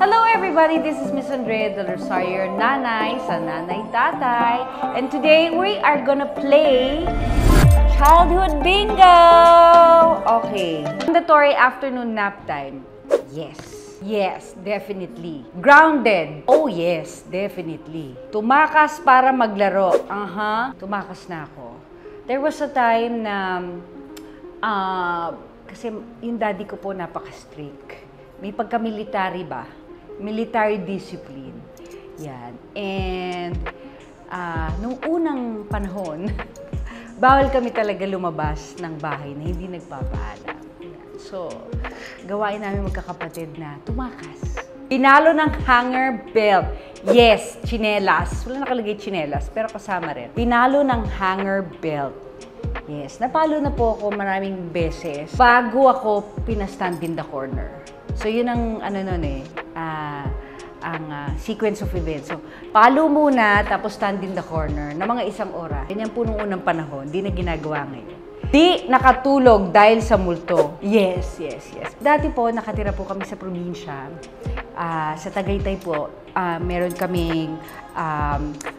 Hello everybody, this is Miss Andrea Del Rosario, your nanay sa Nanay Tatay. And today we are gonna play Childhood Bingo! Okay. Mandatory afternoon nap time. Yes. Yes, definitely. Grounded. Oh yes, definitely. Tumakas para maglaro. Tumakas na ako. There was a time na kasi yung daddy ko po napaka-strict. May pagka-military ba? Military discipline. Yan. And nung unang panahon, bawal kami talaga lumabas ng bahay na hindi nagpapaalam. So, gawain namin magkakapatid na tumakas. Pinalo ng hanger belt. Yes, chinelas. Wala nakalagay chinelas, pero kasama rin. Pinalo ng hanger belt. Yes, napalo na po ako maraming beses bago ako pinastand in the corner. So, yun ang sequence of events. So, palo muna, tapos stand in the corner na mga isang oras. Ganyan po nung unang panahon, di na ginagawa ngayon. Di nakatulog dahil sa multo. Yes. Dati po, nakatira po kami sa probinsya. Sa Tagaytay po, meron kaming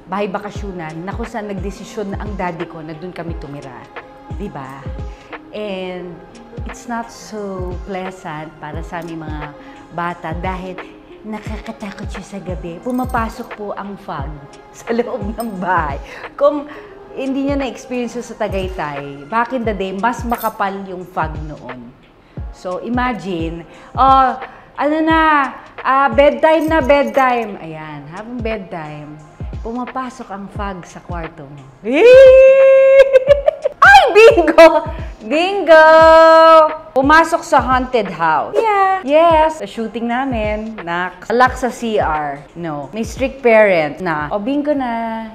bahay bakasyunan na kung saan nagdesisyon na ang daddy ko na doon kami tumira. Diba? And it's not so pleasant para sa aming mga bata dahil nakakatakot siya sa gabi. Pumapasok po ang fog sa loob ng bahay. Kung hindi nyo na-experience sa Tagaytay, back in the day, mas makapal yung fog noon. So, imagine, bedtime na, bedtime. Ayan, habang bedtime, pumapasok ang fog sa kwarto mo. Ay, bingo! Bingo! Pumasok sa haunted house. Yeah. Yes. Sa shooting namin, lock sa CR. No. May strict parent na, bingo na.